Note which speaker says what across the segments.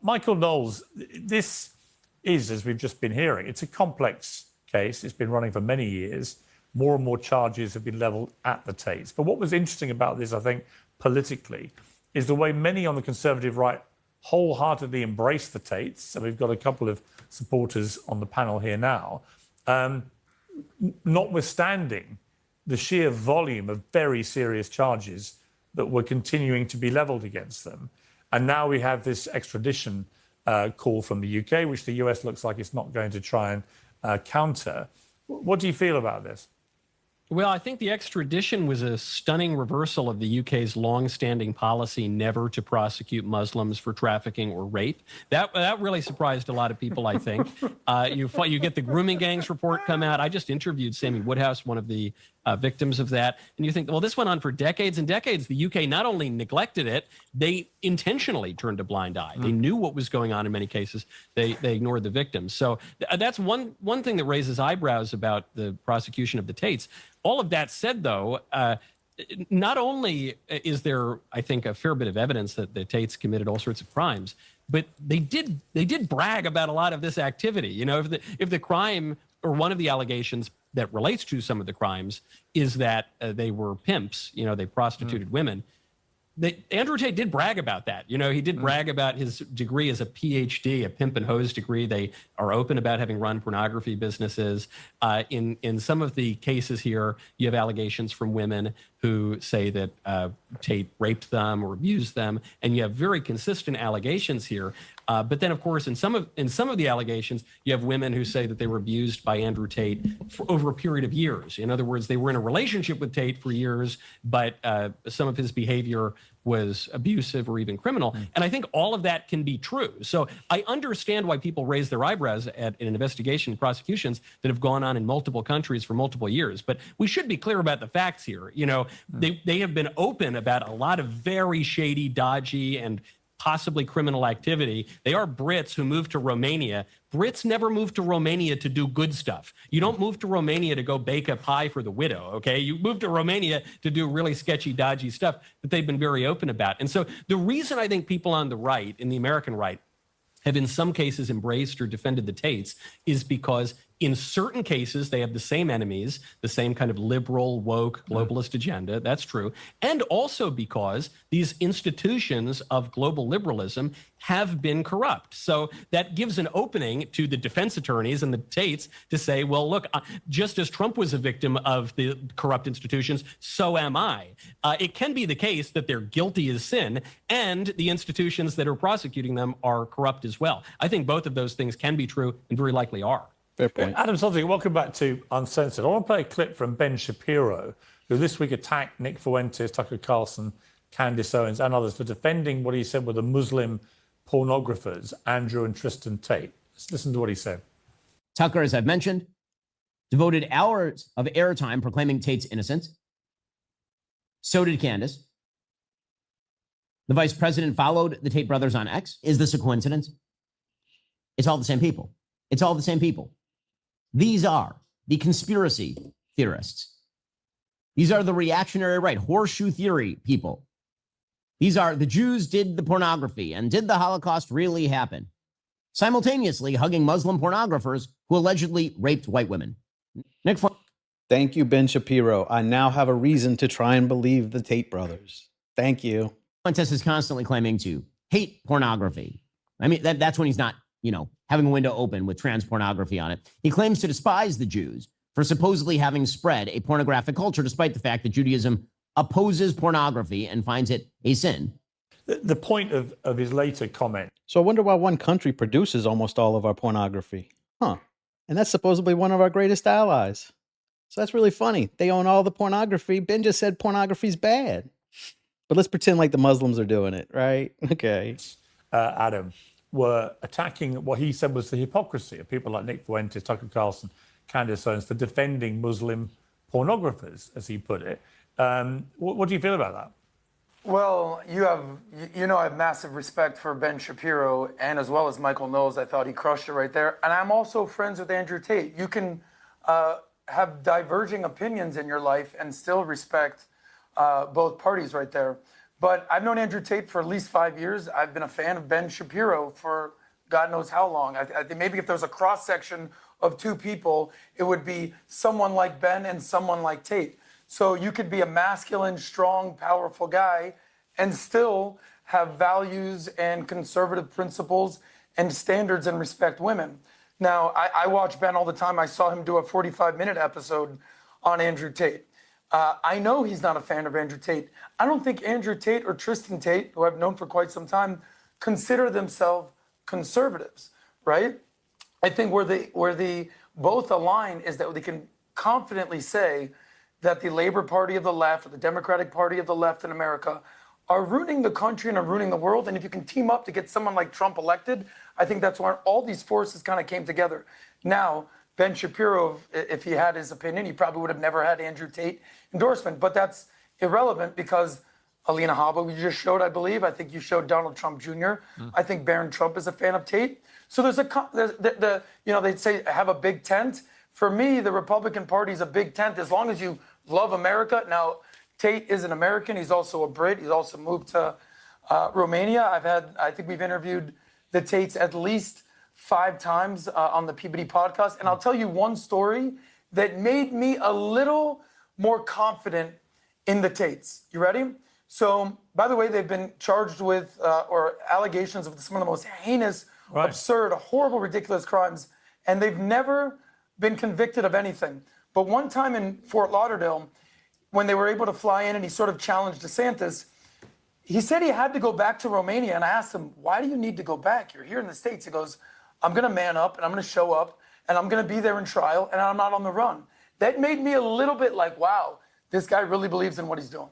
Speaker 1: Michael Knowles, this is, as we've just been hearing, it's a complex case. It's been running for many years. More and more charges have been levelled at the Tates. But what was interesting about this, I think, politically, is the way many on the Conservative right wholeheartedly embrace the Tates. And we've got a couple of supporters on the panel here now. Notwithstanding the sheer volume of very serious charges that were continuing to be levelled against them. And now we have this extradition call from the UK, which the US looks like it's not going to try and counter. What do you feel about this?
Speaker 2: Well, I think the extradition was a stunning reversal of the UK's long-standing policy never to prosecute Muslims for trafficking or rape. That really surprised a lot of people, I think. You get the grooming gangs report come out. I just interviewed Sammy Woodhouse, one of the victims of that. And you think, well, this went on for decades and decades. The UK not only neglected it, they intentionally turned a blind eye. They knew what was going on in many cases. They ignored the victims. So that's one thing that raises eyebrows about the prosecution of the Tates. All of that said, though, not only is there, I think, a fair bit of evidence that the Tates committed all sorts of crimes, but they did brag about a lot of this activity. You know, if the crime or one of the allegations that relates to some of the crimes is that they were pimps, you know, they prostituted women. Andrew Tate did brag about that. You know, he did brag about his degree as a PhD, a pimp and hose degree. They are open about having run pornography businesses. In some of the cases here, you have allegations from women who say that Tate raped them or abused them, and you have very consistent allegations here. But then, of course, in some of the allegations, you have women who say that they were abused by Andrew Tate for over a period of years. In other words, they were in a relationship with Tate for years, but some of his behavior was abusive or even criminal. And I think all of that can be true. So I understand why people raise their eyebrows at an investigation and prosecutions that have gone on in multiple countries for multiple years. But we should be clear about the facts here. You know, they have been open about a lot of very shady, dodgy, and possibly criminal activity. They are Brits who moved to Romania. Brits never moved to Romania to do good stuff. You don't move to Romania to go bake a pie for the widow, okay? You move to Romania to do really sketchy, dodgy stuff that they've been very open about. And so the reason I think people on the right, in the American right, have in some cases embraced or defended the Tates is because in certain cases, they have the same enemies, the same kind of liberal, woke, globalist agenda. That's true. And also because these institutions of global liberalism have been corrupt. So that gives an opening to the defense attorneys and the Tates to say, well, look, just as Trump was a victim of the corrupt institutions, so am I. It can be the case that they're guilty as sin and the institutions that are prosecuting them are corrupt as well. I think both of those things can be true and very likely are.
Speaker 3: Fair point.
Speaker 1: Adam Solzig, welcome back to Uncensored. I want to play a clip from Ben Shapiro, who this week attacked Nick Fuentes, Tucker Carlson, Candace Owens, and others for defending what he said were the Muslim pornographers, Andrew and Tristan Tate. Let's listen to what he said.
Speaker 4: Tucker, as I've mentioned, devoted hours of airtime proclaiming Tate's innocence. So did Candace. The vice president followed the Tate brothers on X. Is this a coincidence? It's all the same people. It's all the same people. These are the conspiracy theorists. These are the reactionary right, horseshoe theory people. These are the Jews did the pornography, and did the Holocaust really happen? Simultaneously hugging Muslim pornographers who allegedly raped white women. Nick,
Speaker 3: Thank you, Ben Shapiro. I now have a reason to try and believe the Tate brothers. Thank you.
Speaker 4: Fuentes is constantly claiming to hate pornography. I mean, that's when he's not, you know, having a window open with trans pornography on it. He claims to despise the Jews for supposedly having spread a pornographic culture, despite the fact that Judaism opposes pornography and finds it a sin.
Speaker 1: The point of his later comment.
Speaker 3: So I wonder why one country produces almost all of our pornography. Huh. And that's supposedly one of our greatest allies. So that's really funny. They own all the pornography. Ben just said pornography's bad. But let's pretend like the Muslims are doing it, right? Okay.
Speaker 1: Adam, were attacking what he said was the hypocrisy of people like Nick Fuentes, Tucker Carlson, Candace Owens for defending Muslim pornographers, as he put it. What do you feel about that?
Speaker 5: Well, I have massive respect for Ben Shapiro and as well as Michael Knowles. I thought he crushed it right there. And I'm also friends with Andrew Tate. You can have diverging opinions in your life and still respect both parties right there. But I've known Andrew Tate for at least 5 years. I've been a fan of Ben Shapiro for God knows how long. I think maybe if there was a cross section of two people, it would be someone like Ben and someone like Tate. So you could be a masculine, strong, powerful guy and still have values and conservative principles and standards and respect women. Now, I watch Ben all the time. I saw him do a 45-minute episode on Andrew Tate. I know he's not a fan of Andrew Tate. I don't think Andrew Tate or Tristan Tate, who I've known for quite some time, consider themselves conservatives, right? I think where they both align is that they can confidently say that the Labor Party of the left or the Democratic Party of the left in America are ruining the country and are ruining the world. And if you can team up to get someone like Trump elected, I think that's where all these forces kind of came together. Now, Ben Shapiro, if he had his opinion, he probably would have never had Andrew Tate endorsement. But that's irrelevant because Alina Habba, you just showed, I believe. I think you showed Donald Trump Jr. I think Barron Trump is a fan of Tate. So they'd say have a big tent. For me, the Republican Party is a big tent as long as you love America. Now, Tate is an American. He's also a Brit. He's also moved to Romania. I think we've interviewed the Tates at least 5 times on the Peabody podcast. And I'll tell you one story that made me a little more confident in the Tates. You ready? So, by the way, they've been charged with or allegations of some of the most heinous, absurd, horrible, ridiculous crimes. And they've never been convicted of anything. But one time in Fort Lauderdale, when they were able to fly in and he sort of challenged DeSantis, he said he had to go back to Romania. And I asked him, why do you need to go back? You're here in the States. He goes, I'm going to man up and I'm going to show up and I'm going to be there in trial and I'm not on the run. That made me a little bit like, wow, this guy really believes in what he's doing.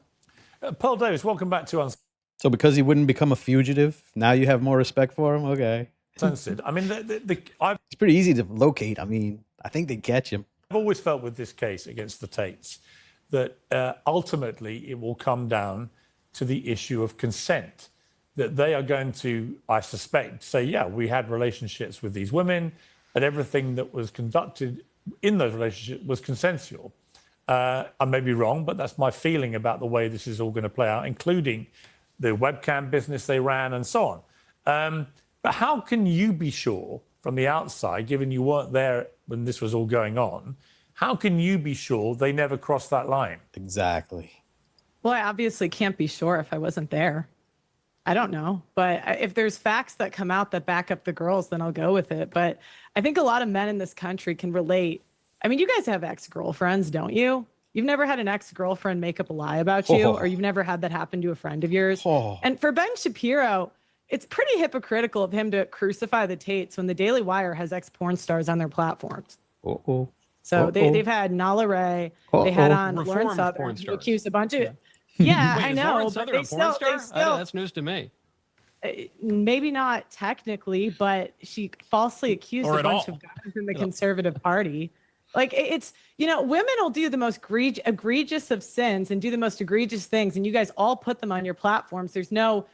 Speaker 1: Paul Davis, welcome back to
Speaker 3: So because he wouldn't become a fugitive, now you have more respect for him? Okay.
Speaker 1: Uncensored. I mean,
Speaker 3: It's pretty easy to locate. I mean, I think they catch him.
Speaker 1: I've always felt with this case against the Tates that ultimately it will come down to the issue of consent. That they are going to, I suspect, say, yeah, we had relationships with these women, and everything that was conducted in those relationships was consensual. I may be wrong, but that's my feeling about the way this is all going to play out, including the webcam business they ran and so on. But how can you be sure from the outside, given you weren't there when this was all going on, how can you be sure they never crossed that line?
Speaker 3: Exactly.
Speaker 6: Well, I obviously can't be sure if I wasn't there. I don't know. But if there's facts that come out that back up the girls, then I'll go with it. But I think a lot of men in this country can relate. I mean, you guys have ex-girlfriends, don't you? You've never had an ex-girlfriend make up a lie about you, or you've never had that happen to a friend of yours. And for Ben Shapiro, it's pretty hypocritical of him to crucify the Tates when the Daily Wire has ex-porn stars on their platforms. So they've had Nala Ray, they had on Lauren
Speaker 2: Reformed
Speaker 6: Southern,
Speaker 2: porn
Speaker 6: who
Speaker 2: stars.
Speaker 6: accused a bunch of, yeah,
Speaker 2: Wait,
Speaker 6: I
Speaker 2: is
Speaker 6: know,
Speaker 2: Lauren
Speaker 6: but
Speaker 2: Southern
Speaker 6: they
Speaker 2: a porn
Speaker 6: still,
Speaker 2: star? That's news to me.
Speaker 6: maybe not technically, but she falsely accused
Speaker 2: Or
Speaker 6: a
Speaker 2: at
Speaker 6: bunch
Speaker 2: all.
Speaker 6: of guys in the conservative party. Like it's, women will do the most egregious of sins and do the most egregious things, and you guys all put them on your platforms. There's no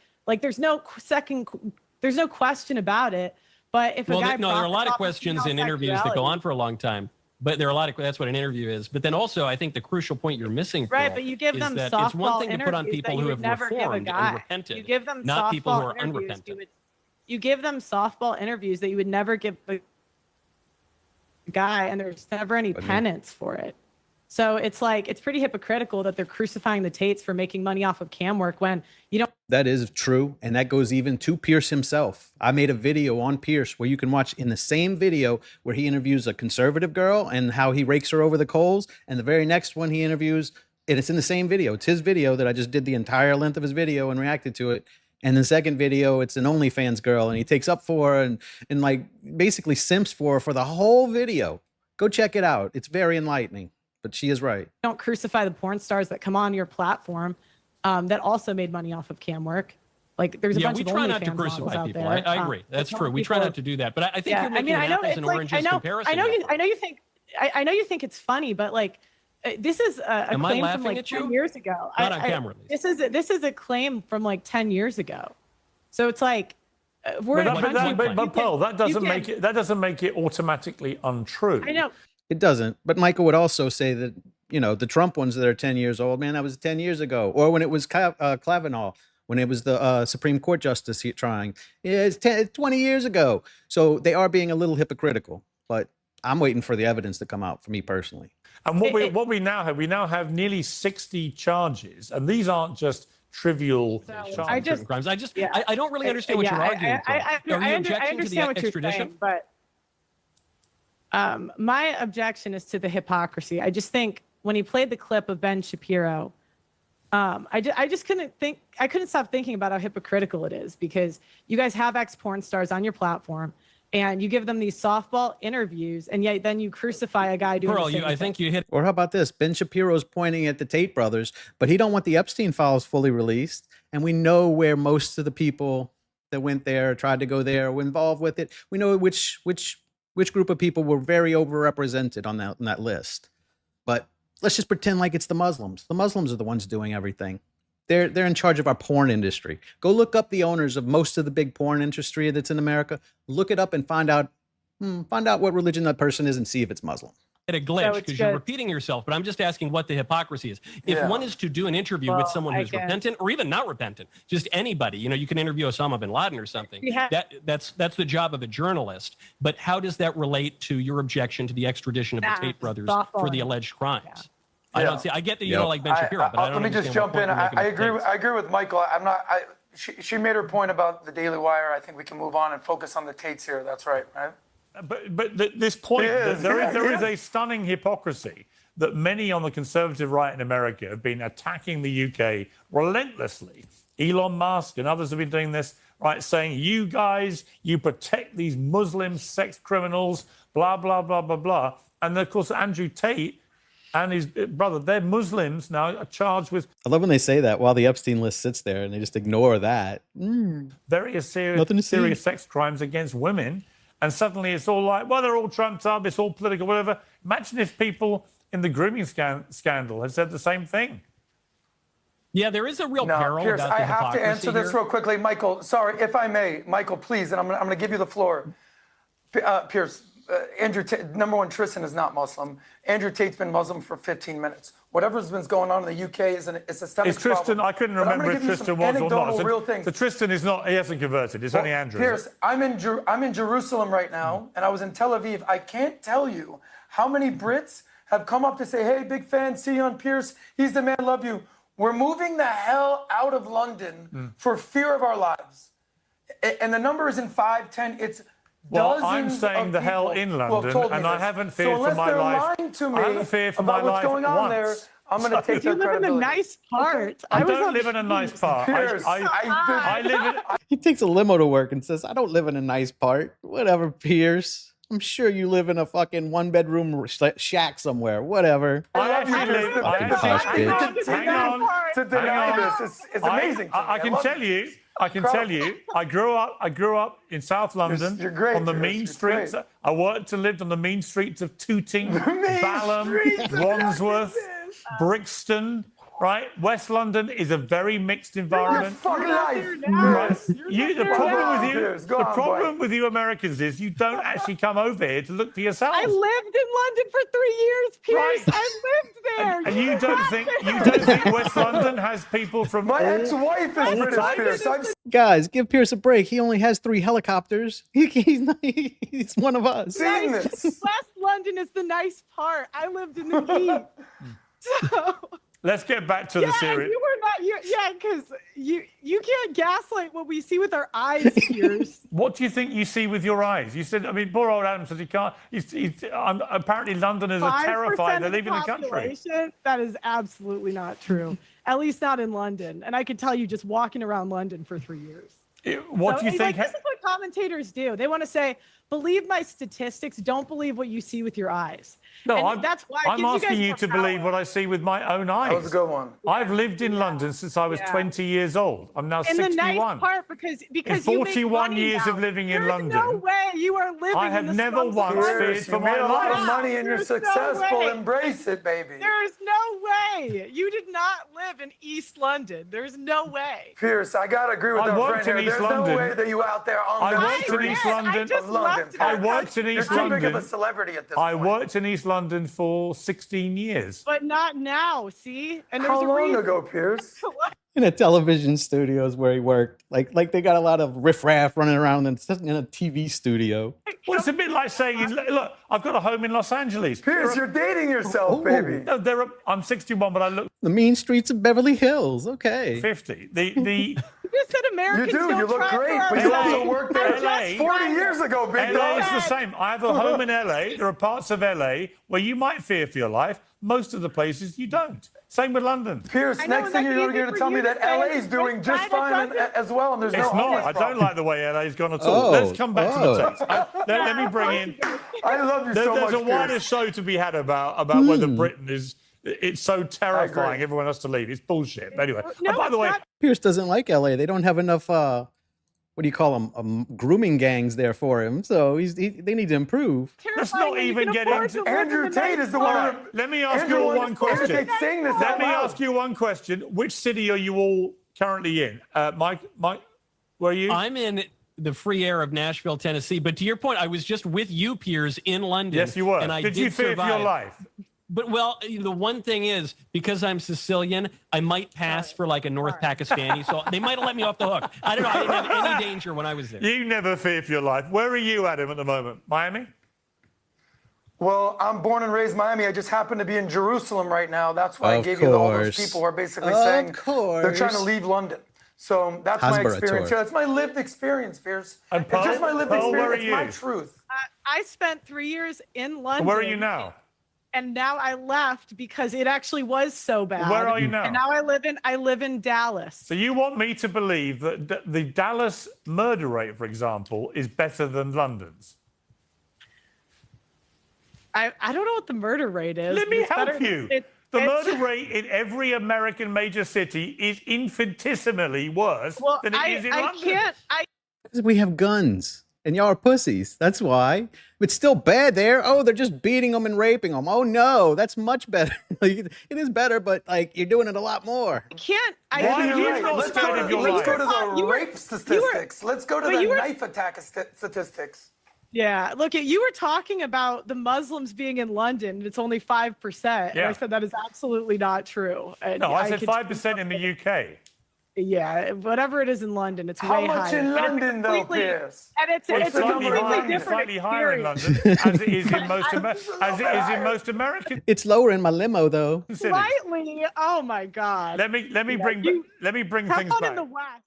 Speaker 6: question about it. But if
Speaker 2: Well,
Speaker 6: a guy
Speaker 2: there are a lot of questions in interviews that go on for a long time. But there are a lot of, that's what an interview is. But then also, I think the crucial point you're missing, Phil,
Speaker 6: right, but you give
Speaker 2: is
Speaker 6: them
Speaker 2: that
Speaker 6: softball
Speaker 2: it's one thing to put on
Speaker 6: interviews
Speaker 2: people
Speaker 6: that
Speaker 2: who
Speaker 6: you
Speaker 2: have
Speaker 6: would never give a
Speaker 2: reformed
Speaker 6: guy.
Speaker 2: and repented,
Speaker 6: You give them
Speaker 2: not people who
Speaker 6: softball
Speaker 2: are
Speaker 6: interviews,
Speaker 2: unrepentant.
Speaker 6: You give them softball interviews that you would never give a guy, and there's never any penance for it. So it's like, it's pretty hypocritical that they're crucifying the Tates for making money off of cam work when you don't.
Speaker 3: That is true. And that goes even to Piers himself. I made a video on Piers where you can watch in the same video where he interviews a conservative girl and how he rakes her over the coals. And the very next one he interviews, and it's in the same video. It's his video that I just did the entire length of his video and reacted to it. And the second video, it's an OnlyFans girl and he takes up for her and like basically simps for her for the whole video. Go check it out. It's very enlightening. But she is right.
Speaker 6: Don't crucify the porn stars that come on your platform that also made money off of cam work. Like there's a bunch
Speaker 2: we
Speaker 6: of
Speaker 2: try not to
Speaker 6: OnlyFans models
Speaker 2: crucify
Speaker 6: out
Speaker 2: people.
Speaker 6: there.
Speaker 2: I agree. That's true. We try not to do that. But I think you're making an apples and oranges comparison.
Speaker 6: I know you think it's funny, but like this is a
Speaker 2: Am I
Speaker 6: claim
Speaker 2: laughing
Speaker 6: from like
Speaker 2: at you?
Speaker 6: 10 years ago.
Speaker 2: Not on camera, at least.
Speaker 6: This is a claim from like 10 years ago. So it's like we're
Speaker 1: But Paul, that doesn't make it automatically untrue.
Speaker 6: I know.
Speaker 3: It doesn't. But Michael would also say that the Trump ones that are 10 years old, man, that was 10 years ago. Or when it was Kavanaugh, when it was the Supreme Court justice trying, it's 20 years ago. So they are being a little hypocritical, but I'm waiting for the evidence to come out for me personally.
Speaker 1: And what we now have nearly 60 charges, and these aren't just trivial charges.
Speaker 2: Crimes. I don't really understand what you're arguing for. Are you objecting to the extradition?
Speaker 6: But my objection is to the hypocrisy. I just think when he played the clip of Ben Shapiro, I just couldn't stop thinking about how hypocritical it is, because you guys have ex-porn stars on your platform and you give them these softball interviews, and yet then you crucify a guy doing the same
Speaker 2: I think you hit.
Speaker 3: Or how about this? Ben Shapiro's pointing at the Tate brothers, but he don't want the Epstein files fully released. And we know where most of the people that went there, tried to go there, were involved with it. We know which group of people were very overrepresented on that list. But let's just pretend like it's the Muslims. The Muslims are the ones doing everything. They're in charge of our porn industry. Go look up the owners of most of the big porn industry that's in America. Look it up and find out what religion that person is and see if it's Muslim.
Speaker 2: At a glitch because you're repeating yourself, but I'm just asking what the hypocrisy is. If one is to do an interview with someone who's repentant or even not repentant, just anybody, you can interview Osama bin Laden or something. That's the job of a journalist. But how does that relate to your objection to the extradition of the Tate brothers for the alleged crimes? Yeah. I don't see. I get that you don't like Ben Shapiro, but I don't.
Speaker 5: Let me just jump in. I agree with Michael. I'm not. She made her point about the Daily Wire. I think we can move on and focus on the Tates here. That's right.
Speaker 1: But this point, there is a stunning hypocrisy that many on the conservative right in America have been attacking the UK relentlessly. Elon Musk and others have been doing this, right, saying, you guys, you protect these Muslim sex criminals, blah, blah, blah, blah, blah. And of course, Andrew Tate and his brother, they're Muslims now, are charged with...
Speaker 3: I love when they say that while the Epstein list sits there and they just ignore that.
Speaker 1: Very serious sex crimes against women. And suddenly it's all like, well, they're all trumped up, it's all political, whatever. Imagine if people in the grooming scandal had said the same thing.
Speaker 2: Yeah, there is a real peril
Speaker 5: Piers,
Speaker 2: about the hypocrisy.
Speaker 5: I have to answer this real quickly. Michael, sorry, if I may. Michael, please, and I'm going to give you the floor. Piers, Andrew Tate, number one, Tristan is not Muslim. Andrew Tate's been Muslim for 15 minutes. Whatever's been going on in the UK is a systemic
Speaker 1: Is Tristan,
Speaker 5: problem.
Speaker 1: I couldn't remember if Tristan was or not.
Speaker 5: Real things.
Speaker 1: So Tristan is not, he hasn't converted, it's only Andrew.
Speaker 5: Piers, I'm in Jerusalem right now, and I was in Tel Aviv. I can't tell you how many Brits have come up to say, hey, big fan, see you on Piers. He's the man, love you. We're moving the hell out of London for fear of our lives. And the number isn't 5, 10, it's
Speaker 1: well, I'm staying the hell in London, and I haven't feared for my life. I haven't feared for my life
Speaker 5: going on there, I'm going to take
Speaker 6: you live in a nice part.
Speaker 1: I don't live in a nice part. I live in...
Speaker 3: He takes a limo to work and says, I don't live in a nice part. Whatever, Piers. I'm sure you live in a fucking one-bedroom shack somewhere. Whatever.
Speaker 1: I actually live... Hang on.
Speaker 5: It's amazing.
Speaker 1: I can tell you, I grew up in South London on the mean streets. I worked and lived on the mean streets of Tooting, Balham, Wandsworth, Brixton, right? West London is a very mixed environment.
Speaker 5: Right?
Speaker 1: The problem with you Americans is you don't actually come over here to look for yourselves.
Speaker 6: I lived in London for 3 years, Piers.
Speaker 1: Right.
Speaker 6: I lived there.
Speaker 1: And you don't think West London has people from
Speaker 5: my ex-wife is British, Piers.
Speaker 3: Guys, give Piers a break. He only has 3 helicopters. He's one of us.
Speaker 6: West London is the nice part. I lived in the heat. So...
Speaker 1: Let's get back to the series.
Speaker 6: Because you can't gaslight what we see with our eyes, Piers.
Speaker 1: What do you think you see with your eyes? You said, I mean, poor old Adam said he can't. Apparently, Londoners are terrified they're leaving the country.
Speaker 6: That is absolutely not true. At least not in London. And I can tell you, just walking around London for 3 years.
Speaker 1: What do you think?
Speaker 6: This is what commentators do. They want to say, believe my statistics. Don't believe what you see with your eyes.
Speaker 1: No,
Speaker 6: that's why
Speaker 1: I'm asking you to believe what I see with my own eyes.
Speaker 5: That was a good one.
Speaker 1: I've lived in London since I was 20 years old. I'm now 61.
Speaker 6: And the nice part, because
Speaker 1: in 41 years of living in London.
Speaker 6: There's no way you are living
Speaker 1: I have never once feared for my life.
Speaker 5: You made a lot of money and you're successful. Embrace it, baby.
Speaker 6: There is no way. You did not live in East London. There's no way.
Speaker 5: Pierce, I gotta agree with
Speaker 1: I
Speaker 5: our
Speaker 1: worked
Speaker 5: friend
Speaker 1: in
Speaker 5: here.
Speaker 1: East
Speaker 5: There's
Speaker 1: London.
Speaker 5: no way that you out there on
Speaker 1: I
Speaker 5: the
Speaker 1: worked in
Speaker 5: streets
Speaker 1: East London.
Speaker 6: I just
Speaker 5: of London.
Speaker 6: left it.
Speaker 1: I worked in
Speaker 5: You're
Speaker 1: East
Speaker 5: too big of a
Speaker 1: London.
Speaker 5: celebrity at this
Speaker 1: I
Speaker 5: point.
Speaker 1: worked in East London for 16 years.
Speaker 6: But not now, see? And there's
Speaker 5: How
Speaker 6: a
Speaker 5: long
Speaker 6: reason.
Speaker 5: ago, Pierce?
Speaker 3: In a television studios where he worked, like they got a lot of riffraff running around in a TV studio.
Speaker 1: Well, it's a bit like saying, look, I've got a home in Los Angeles.
Speaker 5: Pierce, you're dating yourself,
Speaker 3: Oh.
Speaker 5: baby.
Speaker 1: No, I'm 61, but I look
Speaker 3: The mean streets of Beverly Hills. Okay.
Speaker 1: 50. The
Speaker 6: You just said
Speaker 5: You
Speaker 6: Americans
Speaker 5: do.
Speaker 6: don't
Speaker 5: You look
Speaker 6: try
Speaker 5: great,
Speaker 6: for
Speaker 5: but you
Speaker 6: our
Speaker 5: also
Speaker 6: money.
Speaker 5: worked there
Speaker 1: LA.
Speaker 5: 40 years ago, big
Speaker 1: LA
Speaker 5: dog.
Speaker 1: is the same. I have a home in LA. There are parts of LA where you might fear for your life. Most of the places you don't. Same with London.
Speaker 5: Pierce,
Speaker 6: I know,
Speaker 5: next
Speaker 6: and
Speaker 5: thing
Speaker 6: that's
Speaker 5: you're
Speaker 6: easy
Speaker 5: going to
Speaker 6: for
Speaker 5: tell me
Speaker 6: you
Speaker 5: that
Speaker 6: to say.
Speaker 5: LA is doing
Speaker 6: It's
Speaker 5: just
Speaker 6: fine,
Speaker 5: fine
Speaker 6: it doesn't-
Speaker 5: as well, and there's
Speaker 1: It's
Speaker 5: no
Speaker 1: not.
Speaker 5: homeless
Speaker 1: I don't
Speaker 5: problem.
Speaker 1: like the way LA's gone at all.
Speaker 3: Oh,
Speaker 1: Let's come back to the
Speaker 3: oh.
Speaker 1: text. Let me bring in.
Speaker 5: I love you so
Speaker 1: There's
Speaker 5: much,
Speaker 1: a wider
Speaker 5: Pierce.
Speaker 1: show to be had about whether Britain is. It's so terrifying. Everyone has to leave. It's bullshit. But anyway,
Speaker 6: No,
Speaker 1: and by the
Speaker 6: it's
Speaker 1: way,
Speaker 6: not.
Speaker 3: Pierce doesn't like LA. They don't have enough, what do you call them, grooming gangs there for him. So they need to improve.
Speaker 1: let's
Speaker 6: Terrifying
Speaker 1: not
Speaker 6: that you
Speaker 1: even
Speaker 6: can
Speaker 1: get
Speaker 6: afford
Speaker 1: into.
Speaker 6: to live in
Speaker 5: Andrew
Speaker 6: the
Speaker 5: Tate
Speaker 6: nice
Speaker 5: is the
Speaker 6: part.
Speaker 5: one.
Speaker 1: All right, let me ask you
Speaker 5: Andrew
Speaker 1: all one question.
Speaker 5: Andrew Tate's saying this
Speaker 1: Let
Speaker 5: out
Speaker 1: me
Speaker 5: loud.
Speaker 1: ask you one question. Which city are you all currently in? Mike, where are you?
Speaker 2: I'm in the free air of Nashville, Tennessee. But to your point, I was just with you, Piers, in London.
Speaker 1: Yes, you were.
Speaker 2: And I
Speaker 1: Did you fear
Speaker 2: survive.
Speaker 1: for your life?
Speaker 2: But well, the one thing is, because I'm Sicilian, I might pass for like a North Pakistani, so they might have let me off the hook. I don't know. I didn't have any danger when I was there.
Speaker 1: You never fear for your life. Where are you, Adam, at the moment? Miami?
Speaker 5: Well, I'm born and raised Miami. I just happen to be in Jerusalem right now. That's why I
Speaker 3: Of
Speaker 5: gave you all those
Speaker 3: course.
Speaker 5: people who are basically
Speaker 3: Of
Speaker 5: saying they're trying to
Speaker 3: course.
Speaker 5: leave London. So that's my
Speaker 3: Hasbro
Speaker 5: experience.
Speaker 3: tour.
Speaker 5: Yeah, that's my lived experience, Piers.
Speaker 1: And
Speaker 5: It's just my lived
Speaker 1: Pearl, where
Speaker 5: experience.
Speaker 1: are
Speaker 5: It's my
Speaker 1: you?
Speaker 5: truth.
Speaker 6: I spent 3 years in London.
Speaker 1: Where are you now?
Speaker 6: And now I left because it actually was so bad.
Speaker 1: Where are you now?
Speaker 6: And now I live in Dallas.
Speaker 1: So you want me to believe that the Dallas murder rate, for example, is better than London's?
Speaker 6: I don't know what the murder rate is.
Speaker 1: Let
Speaker 6: but
Speaker 1: me
Speaker 6: it's
Speaker 1: help
Speaker 6: better-
Speaker 1: you. The
Speaker 6: it's-
Speaker 1: murder rate in every American major city is infinitesimally worse
Speaker 6: Well,
Speaker 1: than it is in
Speaker 6: I
Speaker 1: London.
Speaker 6: can't.
Speaker 3: We have guns, and y'all are pussies. That's why. It's still bad there. Oh, they're just beating them and raping them. Oh no, that's much better. Like, it is better, but like you're doing it a lot more.
Speaker 6: Can't. I
Speaker 1: Why
Speaker 6: can't.
Speaker 1: are you
Speaker 5: Right.
Speaker 1: not
Speaker 5: Let's
Speaker 1: scared
Speaker 5: go
Speaker 1: of
Speaker 5: to,
Speaker 1: your
Speaker 5: let's go
Speaker 1: life?
Speaker 5: to the
Speaker 6: You were-
Speaker 5: rape statistics. Let's go to
Speaker 6: but
Speaker 5: the
Speaker 6: you were-
Speaker 5: knife attack statistics.
Speaker 6: Yeah, look, you were talking about the Muslims being in London. And it's only 5%. And
Speaker 1: Yeah.
Speaker 6: I said that is absolutely not true. And
Speaker 1: No, I said
Speaker 6: could-
Speaker 1: 5% in the UK.
Speaker 6: Yeah, whatever it is in London, it's
Speaker 5: How
Speaker 6: way
Speaker 5: much
Speaker 6: higher.
Speaker 5: in
Speaker 6: And it's
Speaker 5: London, though,
Speaker 6: completely-
Speaker 5: Piers?
Speaker 6: And it's
Speaker 5: What's
Speaker 6: a
Speaker 5: the number
Speaker 6: completely
Speaker 5: in London?
Speaker 6: different
Speaker 1: Slightly higher in
Speaker 6: experience.
Speaker 1: London, as it is in most American
Speaker 3: It's lower in my limo though.
Speaker 1: cities.
Speaker 6: Slightly. Oh my God.
Speaker 1: Let me bring
Speaker 6: you-
Speaker 1: things
Speaker 6: Have fun
Speaker 1: back.
Speaker 6: in the West.